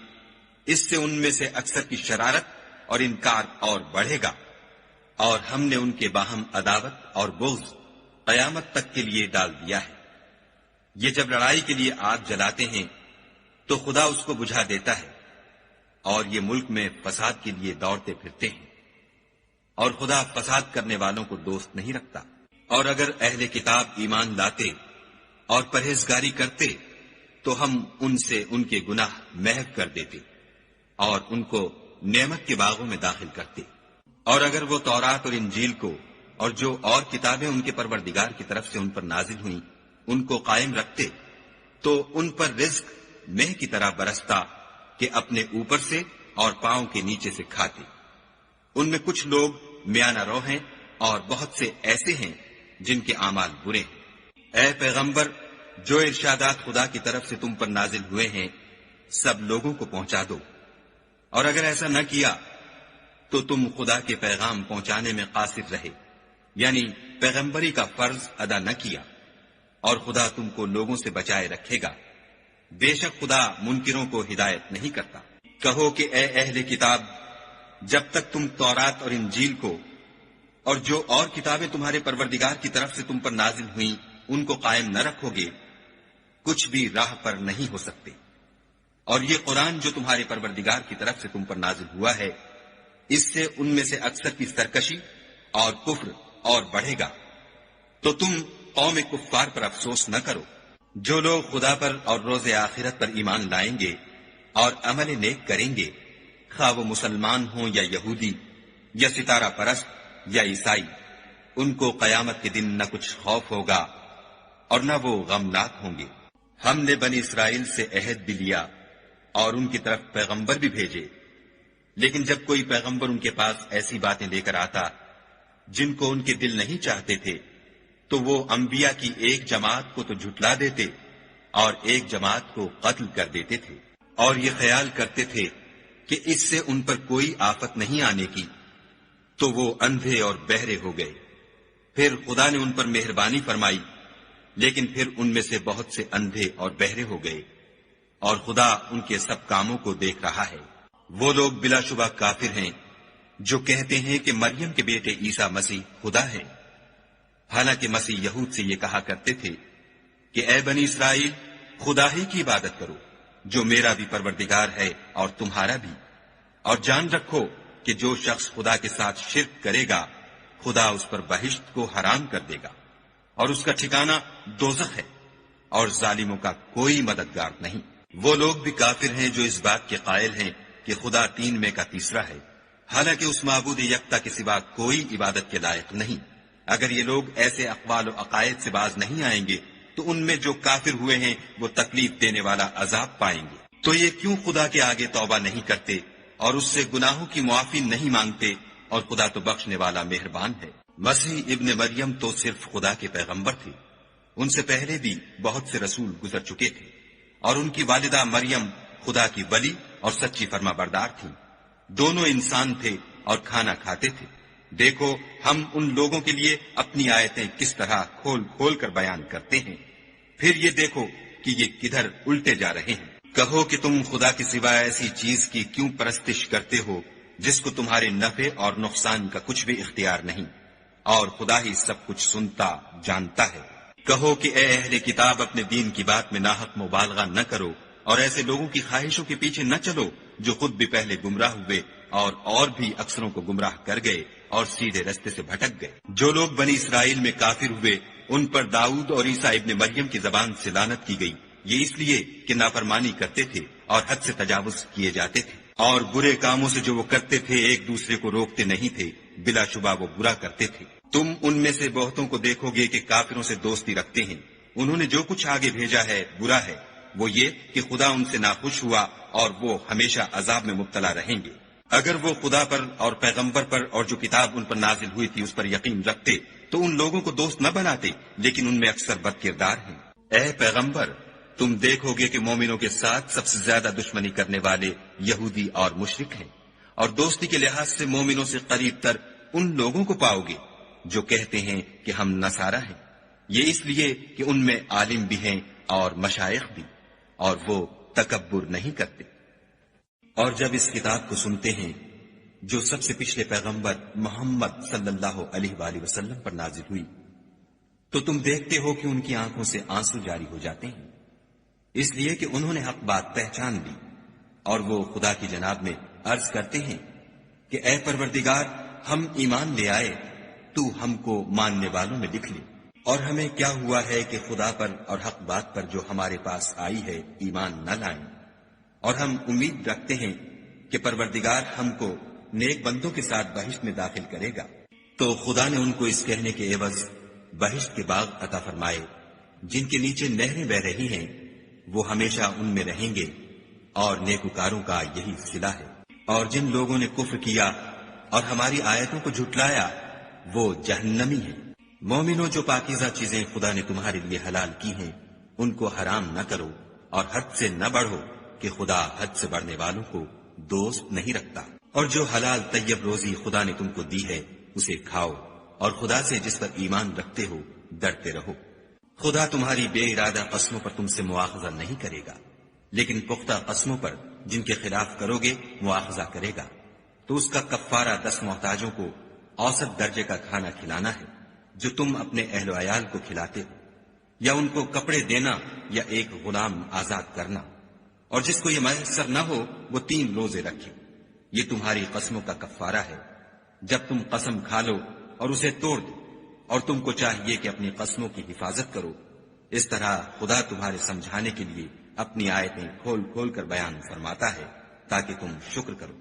اس سے ان میں سے اکثر کی شرارت اور انکار اور بڑھے گا، اور ہم نے ان کے باہم عداوت اور بغض قیامت تک کے لیے ڈال دیا ہے۔ یہ جب لڑائی کے لیے آگ جلاتے ہیں تو خدا اس کو بجھا دیتا ہے، اور یہ ملک میں فساد کے لیے دوڑتے پھرتے ہیں، اور خدا فساد کرنے والوں کو دوست نہیں رکھتا۔ اور اگر اہل کتاب ایمان لاتے اور پرہیزگاری کرتے تو ہم ان سے ان کے گناہ محو کر دیتے اور ان کو نعمت کے باغوں میں داخل کرتے۔ اور اگر وہ تورات اور انجیل کو اور جو اور کتابیں ان کے پروردگار کی طرف سے ان پر نازل ہوئیں ان کو قائم رکھتے تو ان پر رزق مہ کی طرح برستا کہ اپنے اوپر سے اور پاؤں کے نیچے سے کھاتے۔ ان میں کچھ لوگ میانہ رو ہیں اور بہت سے ایسے ہیں جن کے اعمال برے ہیں۔ اے پیغمبر، جو ارشادات خدا کی طرف سے تم پر نازل ہوئے ہیں سب لوگوں کو پہنچا دو، اور اگر ایسا نہ کیا تو تم خدا کے پیغام پہنچانے میں قاصر رہے، یعنی پیغمبری کا فرض ادا نہ کیا، اور خدا تم کو لوگوں سے بچائے رکھے گا۔ بے شک خدا منکروں کو ہدایت نہیں کرتا۔ کہو کہ اے اہل کتاب، جب تک تم تورات اور انجیل کو اور جو اور کتابیں تمہارے پروردگار کی طرف سے تم پر نازل ہوئیں ان کو قائم نہ رکھو گے کچھ بھی راہ پر نہیں ہو سکتے۔ اور یہ قرآن جو تمہارے پروردگار کی طرف سے تم پر نازل ہوا ہے، اس سے ان میں سے اکثر کی سرکشی اور کفر اور بڑھے گا، تو تم قوم کفار پر افسوس نہ کرو۔ جو لوگ خدا پر اور روز آخرت پر ایمان لائیں گے اور عمل نیک کریں گے، خواہ وہ مسلمان ہوں یا یہودی یا ستارہ پرست یا عیسائی، ان کو قیامت کے دن نہ کچھ خوف ہوگا اور نہ وہ غمناک ہوں گے۔ ہم نے بنی اسرائیل سے عہد بھی لیا اور ان کی طرف پیغمبر بھی بھیجے، لیکن جب کوئی پیغمبر ان کے پاس ایسی باتیں لے کر آتا جن کو ان کے دل نہیں چاہتے تھے تو وہ انبیاء کی ایک جماعت کو تو جھٹلا دیتے اور ایک جماعت کو قتل کر دیتے تھے۔ اور یہ خیال کرتے تھے کہ اس سے ان پر کوئی آفت نہیں آنے کی، تو وہ اندھے اور بہرے ہو گئے۔ پھر خدا نے ان پر مہربانی فرمائی، لیکن پھر ان میں سے بہت سے اندھے اور بہرے ہو گئے، اور خدا ان کے سب کاموں کو دیکھ رہا ہے۔ وہ لوگ بلا شبہ کافر ہیں جو کہتے ہیں کہ مریم کے بیٹے عیسیٰ مسیح خدا ہے، حالانکہ مسیح یہود سے یہ کہا کرتے تھے کہ اے بنی اسرائیل، خدا ہی کی عبادت کرو جو میرا بھی پروردگار ہے اور تمہارا بھی، اور جان رکھو کہ جو شخص خدا کے ساتھ شرک کرے گا خدا اس پر بہشت کو حرام کر دے گا، اور اس کا ٹھکانہ دوزخ ہے، اور ظالموں کا کوئی مددگار نہیں۔ وہ لوگ بھی کافر ہیں جو اس بات کے قائل ہیں کہ خدا تین میں کا تیسرا ہے، حالانکہ اس معبود یکتا کے سوا کوئی عبادت کے لائق نہیں۔ اگر یہ لوگ ایسے اقوال و عقائد سے باز نہیں آئیں گے تو ان میں جو کافر ہوئے ہیں وہ تکلیف دینے والا عذاب پائیں گے۔ تو یہ کیوں خدا کے آگے توبہ نہیں کرتے اور اس سے گناہوں کی معافی نہیں مانگتے، اور خدا تو بخشنے والا مہربان ہے۔ مسیح ابن مریم تو صرف خدا کے پیغمبر تھے، ان سے پہلے بھی بہت سے رسول گزر چکے تھے، اور ان کی والدہ مریم خدا کی ولی اور سچی فرما بردار تھیں۔ دونوں انسان تھے اور کھانا کھاتے تھے۔ دیکھو ہم ان لوگوں کے لیے اپنی آیتیں کس طرح کھول کھول کر بیان کرتے ہیں، پھر یہ دیکھو کہ یہ کدھر الٹے جا رہے ہیں۔ کہو کہ تم خدا کے سوا ایسی چیز کی کیوں پرستش کرتے ہو جس کو تمہارے نفع اور نقصان کا کچھ بھی اختیار نہیں، اور خدا ہی سب کچھ سنتا جانتا ہے۔ کہو کہ اے اہل کتاب، اپنے دین کی بات میں ناحق مبالغہ نہ کرو، اور ایسے لوگوں کی خواہشوں کے پیچھے نہ چلو جو خود بھی پہلے گمراہ ہوئے اور بھی اکثروں کو گمراہ کر گئے اور سیدھے رستے سے بھٹک گئے۔ جو لوگ بنی اسرائیل میں کافر ہوئے ان پر داؤد اور عیسیٰ ابن مریم کی زبان سے لعنت کی گئی، یہ اس لیے کہ نافرمانی کرتے تھے اور حد سے تجاوز کیے جاتے تھے، اور برے کاموں سے جو وہ کرتے تھے ایک دوسرے کو روکتے نہیں تھے، بلا شبہ وہ برا کرتے تھے۔ تم ان میں سے بہتوں کو دیکھو گے کہ کافروں سے دوستی رکھتے ہیں، انہوں نے جو کچھ آگے بھیجا ہے برا ہے، وہ یہ کہ خدا ان سے ناخوش ہوا اور وہ ہمیشہ عذاب میں مبتلا رہیں گے۔ اگر وہ خدا پر اور پیغمبر پر اور جو کتاب ان پر نازل ہوئی تھی اس پر یقین رکھتے تو ان لوگوں کو دوست نہ بناتے، لیکن ان میں اکثر بد کردار ہیں۔ اے پیغمبر، تم دیکھو گے کہ مومنوں کے ساتھ سب سے زیادہ دشمنی کرنے والے یہودی اور مشرک ہیں، اور دوستی کے لحاظ سے مومنوں سے قریب تر ان لوگوں کو پاؤ گے جو کہتے ہیں کہ ہم نصارہ ہیں، یہ اس لیے کہ ان میں عالم بھی ہیں اور مشائخ بھی، اور وہ تکبر نہیں کرتے۔ اور جب اس کتاب کو سنتے ہیں جو سب سے پچھلے پیغمبر محمد صلی اللہ علیہ وآلہ وسلم پر نازل ہوئی، تو تم دیکھتے ہو کہ ان کی آنکھوں سے آنسو جاری ہو جاتے ہیں، اس لیے کہ انہوں نے حق بات پہچان لی، اور وہ خدا کی جناب میں عرض کرتے ہیں کہ اے پروردگار، ہم ایمان لے آئے، تو ہم کو ماننے والوں میں لکھ لے۔ اور ہمیں کیا ہوا ہے کہ خدا پر اور حق بات پر جو ہمارے پاس آئی ہے ایمان نہ لائیں، اور ہم امید رکھتے ہیں کہ پروردگار ہم کو نیک بندوں کے ساتھ بہشت میں داخل کرے گا۔ تو خدا نے ان کو اس کہنے کے عوض بہشت کے باغ عطا فرمائے جن کے نیچے نہریں بہ رہی ہیں، وہ ہمیشہ ان میں رہیں گے، اور نیکوکاروں کا یہی صلہ ہے۔ اور جن لوگوں نے کفر کیا اور ہماری آیتوں کو جھٹلایا وہ جہنمی ہیں۔ مومنوں، جو پاکیزہ چیزیں خدا نے تمہارے لیے حلال کی ہیں ان کو حرام نہ کرو، اور حد سے نہ بڑھو کہ خدا حد سے بڑھنے والوں کو دوست نہیں رکھتا۔ اور جو حلال طیب روزی خدا نے تم کو دی ہے اسے کھاؤ، اور خدا سے جس پر ایمان رکھتے ہو ڈرتے رہو۔ خدا تمہاری بے ارادہ قسموں پر تم سے مواخذہ نہیں کرے گا، لیکن پختہ قسموں پر جن کے خلاف کرو گے مواخذہ کرے گا۔ تو اس کا کفارہ 10 محتاجوں کو اوسط درجے کا کھانا کھلانا ہے جو تم اپنے اہل و عیال کو کھلاتے ہو، یا ان کو کپڑے دینا، یا ایک غلام آزاد کرنا۔ اور جس کو یہ میسر نہ ہو وہ 3 روزے رکھے، یہ تمہاری قسموں کا کفارہ ہے۔ جب تم قسم کھا لو اور اسے توڑ دو، اور تم کو چاہیے کہ اپنی قسموں کی حفاظت کرو، اس طرح خدا تمہارے سمجھانے کے لیے اپنی آیتیں کھول کھول کر بیان فرماتا ہے تاکہ تم شکر کرو۔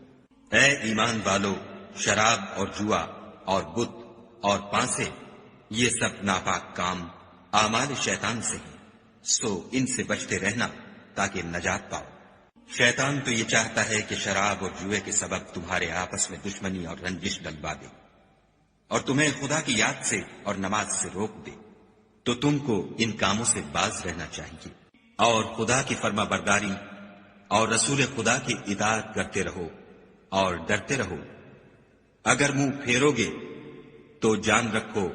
اے ایمان والو، شراب اور جوا اور بت اور پانسے، یہ سب ناپاک کام اعمال شیطان سے ہیں، سو ان سے بچتے رہنا تاکہ نجات پاؤ۔ شیطان تو یہ چاہتا ہے کہ شراب اور جوئے کے سبب تمہارے آپس میں دشمنی اور رنجش ڈلوا دے، اور تمہیں خدا کی یاد سے اور نماز سے روک دے، تو تم کو ان کاموں سے باز رہنا چاہیے، اور خدا کی فرما برداری اور رسول خدا کی اطاعت کرتے رہو اور ڈرتے رہو۔ اگر منہ پھیرو گے تو جان رکھو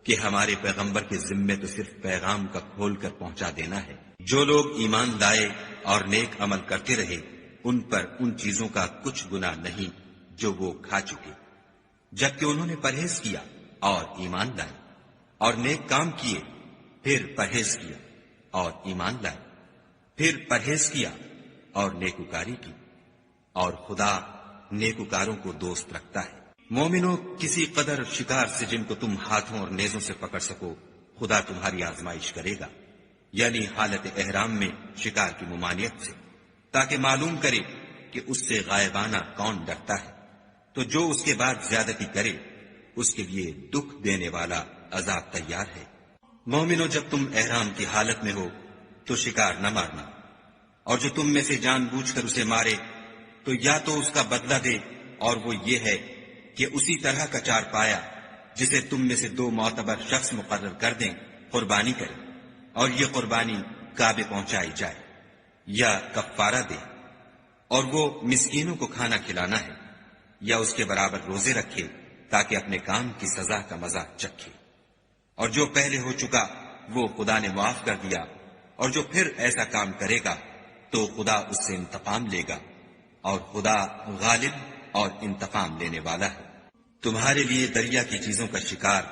کہ ہمارے پیغمبر کے ذمے تو صرف پیغام کا کھول کر پہنچا دینا ہے۔ جو لوگ ایمان لائے اور نیک عمل کرتے رہے ان پر ان چیزوں کا کچھ گناہ نہیں جو وہ کھا چکے، جبکہ انہوں نے پرہیز کیا اور ایمان لائے، اور نیک کام کیے، پھر پرہیز کیا اور ایمان لائے، پھر پرہیز کیا اور نیکوکاری کی، اور خدا نیکوکاروں کو دوست رکھتا ہے۔ مومنوں، کسی قدر شکار سے جن کو تم ہاتھوں اور نیزوں سے پکڑ سکو خدا تمہاری آزمائش کرے گا، یعنی حالت احرام میں شکار کی ممانعت سے، تاکہ معلوم کرے کہ اس سے غائبانہ کون ڈرتا ہے۔ تو جو اس کے بعد زیادتی کرے اس کے لیے دکھ دینے والا عذاب تیار ہے۔ مومنوں، جب تم احرام کی حالت میں ہو تو شکار نہ مارنا، اور جو تم میں سے جان بوجھ کر اسے مارے تو یا تو اس کا بدلہ دے، اور وہ یہ ہے کہ اسی طرح کا چار پایا جسے تم میں سے 2 معتبر شخص مقرر کر دیں قربانی کرے، اور یہ قربانی کعبے پہنچائی جائے، یا کفارہ دے، اور وہ مسکینوں کو کھانا کھلانا ہے، یا اس کے برابر روزے رکھے تاکہ اپنے کام کی سزا کا مزہ چکھے۔ اور جو پہلے ہو چکا وہ خدا نے معاف کر دیا، اور جو پھر ایسا کام کرے گا تو خدا اس سے انتقام لے گا، اور خدا غالب اور انتقام لینے والا ہے۔ تمہارے لیے دریا کی چیزوں کا شکار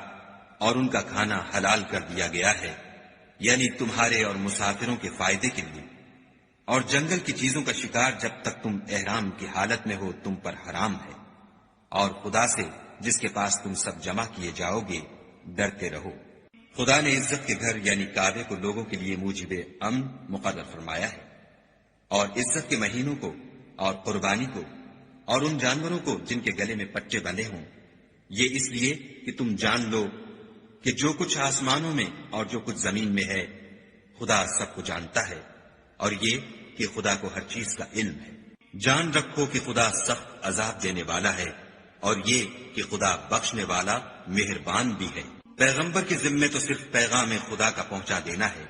اور ان کا کھانا حلال کر دیا گیا ہے، یعنی تمہارے اور مسافروں کے فائدے کے لیے، اور جنگل کی چیزوں کا شکار جب تک تم احرام کی حالت میں ہو تم پر حرام ہے، اور خدا سے جس کے پاس تم سب جمع کیے جاؤ گے ڈرتے رہو۔ خدا نے عزت کے گھر یعنی کعبے کو لوگوں کے لیے موجب امن مقرر فرمایا ہے، اور عزت کے مہینوں کو اور قربانی کو اور ان جانوروں کو جن کے گلے میں پٹے بندھے ہوں، یہ اس لیے کہ تم جان لو کہ جو کچھ آسمانوں میں اور جو کچھ زمین میں ہے خدا سب کو جانتا ہے، اور یہ کہ خدا کو ہر چیز کا علم ہے۔ جان رکھو کہ خدا سخت عذاب دینے والا ہے، اور یہ کہ خدا بخشنے والا مہربان بھی ہے۔ پیغمبر کے ذمے تو صرف پیغام خدا کا پہنچا دینا ہے،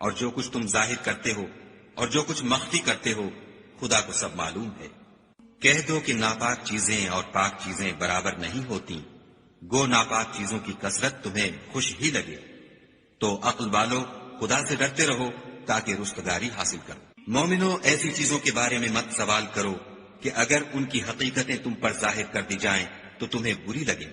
اور جو کچھ تم ظاہر کرتے ہو اور جو کچھ مخفی کرتے ہو خدا کو سب معلوم ہے۔ کہہ دو کہ ناپاک چیزیں اور پاک چیزیں برابر نہیں ہوتی، گو ناپاک چیزوں کی کثرت تمہیں خوش ہی لگے، تو عقل والو خدا سے ڈرتے رہو تاکہ رستگاری حاصل کرو۔ مومنو، ایسی چیزوں کے بارے میں مت سوال کرو کہ اگر ان کی حقیقتیں تم پر ظاہر کر دی جائیں تو تمہیں بری لگیں،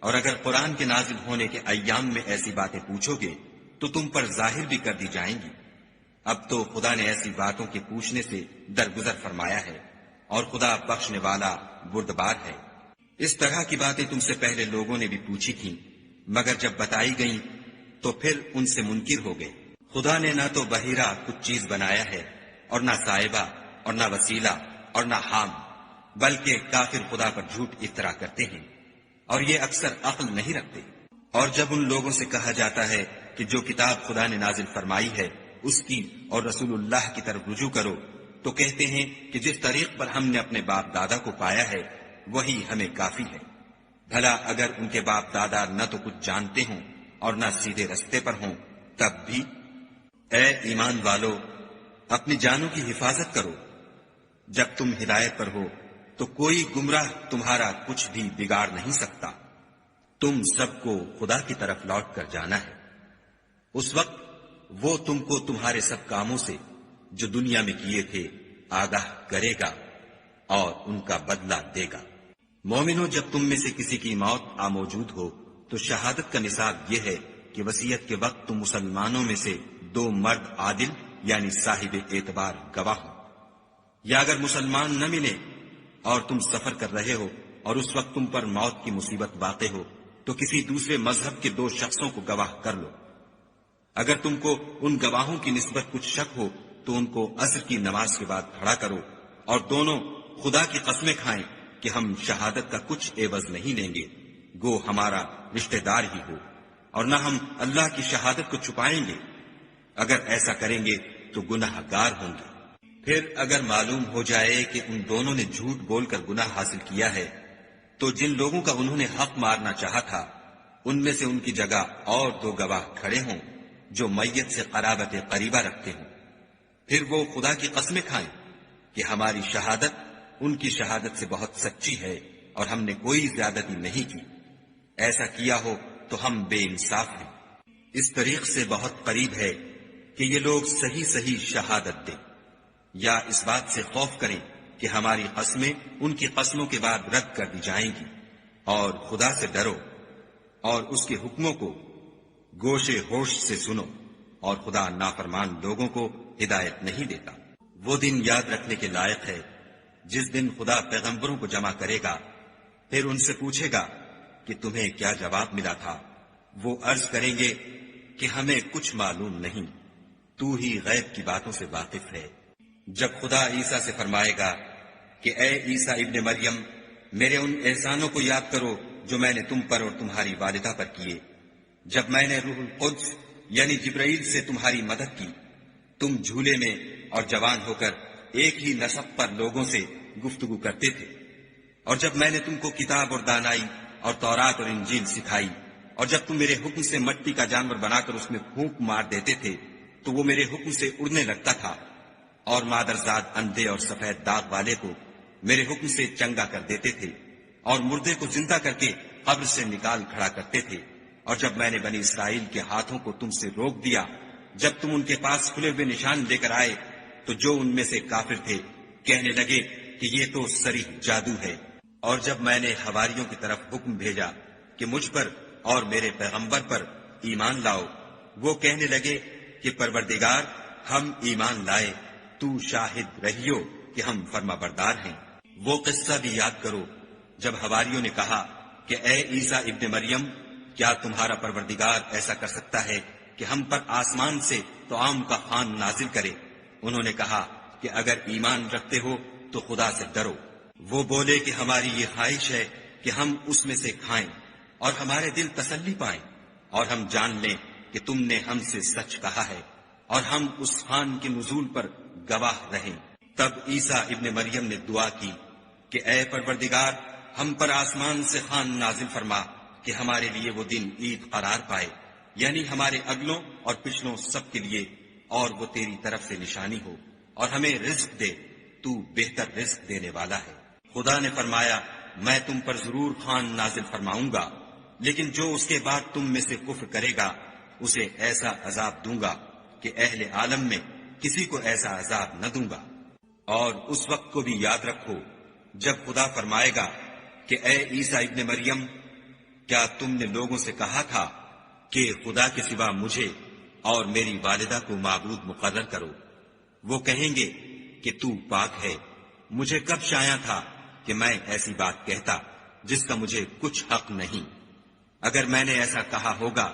اور اگر قرآن کے نازل ہونے کے ایام میں ایسی باتیں پوچھو گے تو تم پر ظاہر بھی کر دی جائیں گی۔ اب تو خدا نے ایسی باتوں کے پوچھنے سے درگزر فرمایا ہے، اور خدا بخشنے والا بردبار ہے۔ اس طرح کی باتیں تم سے پہلے لوگوں نے بھی پوچھی تھیں، مگر جب بتائی گئیں تو پھر ان سے منکر ہو گئے۔ خدا نے نہ تو بحیرہ کچھ چیز بنایا ہے، اور نہ صاحبہ، اور نہ وسیلہ، اور نہ حام، بلکہ کافر خدا پر جھوٹ افطرا کرتے ہیں، اور یہ اکثر عقل نہیں رکھتے۔ اور جب ان لوگوں سے کہا جاتا ہے کہ جو کتاب خدا نے نازل فرمائی ہے اس کی اور رسول اللہ کی طرف رجوع کرو، تو کہتے ہیں کہ جس طریق پر ہم نے اپنے باپ دادا کو پایا ہے وہی ہمیں کافی ہے۔ بھلا اگر ان کے باپ دادا نہ تو کچھ جانتے ہوں اور نہ سیدھے رستے پر ہوں تب بھی؟ اے ایمان والو، اپنی جانوں کی حفاظت کرو۔ جب تم ہدایت پر ہو تو کوئی گمراہ تمہارا کچھ بھی بگاڑ نہیں سکتا۔ تم سب کو خدا کی طرف لوٹ کر جانا ہے، اس وقت وہ تم کو تمہارے سب کاموں سے جو دنیا میں کیے تھے آگاہ کرے گا اور ان کا بدلہ دے گا۔ مومنو، جب تم میں سے کسی کی موت آ موجود ہو تو شہادت کا نصاب یہ ہے کہ وصیت کے وقت تم مسلمانوں میں سے 2 مرد عادل یعنی صاحب اعتبار گواہ ہو، یا اگر مسلمان نہ ملے اور تم سفر کر رہے ہو اور اس وقت تم پر موت کی مصیبت واقع ہو تو کسی دوسرے مذہب کے 2 شخصوں کو گواہ کر لو۔ اگر تم کو ان گواہوں کی نسبت کچھ شک ہو تو ان کو عصر کی نماز کے بعد کھڑا کرو، اور دونوں خدا کی قسمیں کھائیں کہ ہم شہادت کا کچھ عوض نہیں لیں گے، گو ہمارا رشتہ دار ہی ہو، اور نہ ہم اللہ کی شہادت کو چھپائیں گے۔ اگر ایسا کریں گے تو گناہ گار ہوں گے۔ پھر اگر معلوم ہو جائے کہ ان دونوں نے جھوٹ بول کر گناہ حاصل کیا ہے تو جن لوگوں کا انہوں نے حق مارنا چاہا تھا ان میں سے ان کی جگہ اور 2 گواہ کھڑے ہوں جو میت سے قرابت قریبہ رکھتے ہوں، پھر وہ خدا کی قسمیں کھائیں کہ ہماری شہادت ان کی شہادت سے بہت سچی ہے اور ہم نے کوئی زیادتی نہیں کی. ایسا کیا ہو تو ہم بے انصاف ہیں. اس طریق سے بہت قریب ہے کہ یہ لوگ صحیح صحیح شہادت دیں، یا اس بات سے خوف کریں کہ ہماری قسمیں ان کی قسموں کے بعد رد کر دی جائیں گی. اور خدا سے ڈرو اور اس کے حکموں کو گوشے ہوش سے سنو، اور خدا نافرمان لوگوں کو ہدایت نہیں دیتا. وہ دن یاد رکھنے کے لائق ہے جس دن خدا پیغمبروں کو جمع کرے گا، پھر ان سے پوچھے گا کہ تمہیں کیا جواب ملا تھا. وہ عرض کریں گے کہ ہمیں کچھ معلوم نہیں، تو ہی غیب کی باتوں سے واقف ہے. جب خدا عیسیٰ سے فرمائے گا کہ اے عیسیٰ ابن مریم، میرے ان احسانوں کو یاد کرو جو میں نے تم پر اور تمہاری والدہ پر کیے، جب میں نے روح القدس یعنی جبرائیل سے تمہاری مدد کی، تم جھولے میں اور جوان ہو کر ایک ہی نسب پر لوگوں سے گفتگو کرتے تھے، اور جب میں نے تم کو کتاب اور دانائی اور تورات اور انجیل سکھائی، اور جب تم میرے حکم سے مٹی کا جانور بنا کر اس میں پھونک مار دیتے تھے تو وہ میرے حکم سے اڑنے لگتا تھا، اور مادرزاد اندھے اور سفید داغ والے کو میرے حکم سے چنگا کر دیتے تھے، اور مردے کو زندہ کر کے قبر سے نکال کھڑا کرتے تھے. اور جب میں نے بنی اسرائیل کے ہاتھوں کو تم سے روک دیا، جب تم ان کے پاس کھلے ہوئے نشان لے کر آئے، تو جو ان میں سے کافر تھے کہنے لگے کہ یہ تو صریح جادو ہے. اور جب میں نے حواریوں کی طرف حکم بھیجا کہ مجھ پر اور میرے پیغمبر پر ایمان لاؤ، وہ کہنے لگے کہ پروردگار، ہم ایمان لائے، تو شاہد رہیو کہ ہم فرما بردار ہیں. وہ قصہ بھی یاد کرو جب حواریوں نے کہا کہ اے عیسیٰ ابن مریم، کیا تمہارا پروردگار ایسا کر سکتا ہے کہ ہم پر آسمان سے طعام کا خوان نازل کرے؟ انہوں نے کہا کہ اگر ایمان رکھتے ہو تو خدا سے ڈرو. وہ بولے کہ ہماری یہ خواہش ہے کہ ہم اس میں سے کھائیں اور ہمارے دل تسلی پائیں، اور ہم جان لیں کہ تم نے ہم سے سچ کہا ہے، اور ہم اس خوان کے نزول پر گواہ رہیں. تب عیسیٰ ابن مریم نے دعا کی کہ اے پروردگار، ہم پر آسمان سے خوان نازل فرما کہ ہمارے لیے وہ دن عید قرار پائے، یعنی ہمارے اگلوں اور پچھلوں سب کے لیے، اور وہ تیری طرف سے نشانی ہو، اور ہمیں رزق دے، تو بہتر رزق دینے والا ہے. خدا نے فرمایا، میں تم پر ضرور خوان نازل فرماؤں گا، لیکن جو اس کے بعد تم میں سے کفر کرے گا اسے ایسا عذاب دوں گا کہ اہل عالم میں کسی کو ایسا عذاب نہ دوں گا. اور اس وقت کو بھی یاد رکھو جب خدا فرمائے گا کہ اے عیسیٰ ابن مریم، کیا تم نے لوگوں سے کہا تھا کہ خدا کے سوا مجھے اور میری والدہ کو معبود مقرر کرو؟ وہ کہیں گے کہ تو پاک ہے، مجھے کب شایع تھا کہ میں ایسی بات کہتا جس کا مجھے کچھ حق نہیں. اگر میں نے ایسا کہا ہوگا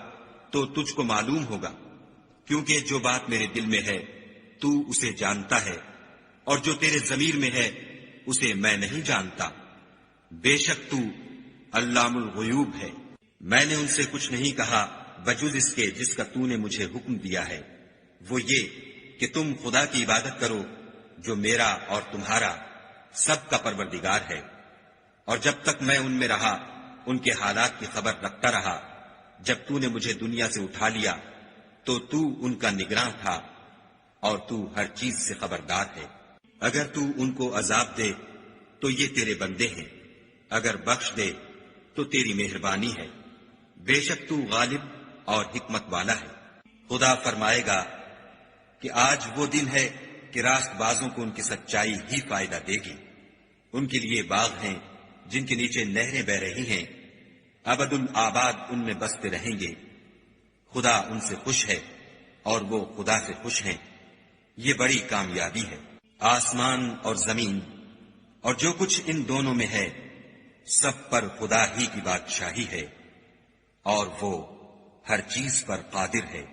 تو تجھ کو معلوم ہوگا، کیونکہ جو بات میرے دل میں ہے تو اسے جانتا ہے، اور جو تیرے ضمیر میں ہے اسے میں نہیں جانتا. بے شک تو علام الغیوب ہے. میں نے ان سے کچھ نہیں کہا بجز اس کے جس کا تو نے مجھے حکم دیا ہے، وہ یہ کہ تم خدا کی عبادت کرو جو میرا اور تمہارا سب کا پروردگار ہے. اور جب تک میں ان میں رہا ان کے حالات کی خبر رکھتا رہا. جب تو نے مجھے دنیا سے اٹھا لیا تو تو ان کا نگراں تھا، اور تو ہر چیز سے خبردار ہے. اگر تو ان کو عذاب دے تو یہ تیرے بندے ہیں، اگر بخش دے تو تیری مہربانی ہے. بے شک تو غالب اور حکمت والا ہے. خدا فرمائے گا کہ آج وہ دن ہے کہ راست بازوں کو ان کی سچائی ہی فائدہ دے گی. ان کے لیے باغ ہیں جن کے نیچے نہریں بہ رہی ہیں، ابد الآباد ان میں بستے رہیں گے. خدا ان سے خوش ہے اور وہ خدا سے خوش ہیں. یہ بڑی کامیابی ہے. آسمان اور زمین اور جو کچھ ان دونوں میں ہے سب پر خدا ہی کی بادشاہی ہے، اور وہ ہر چیز پر قادر ہے.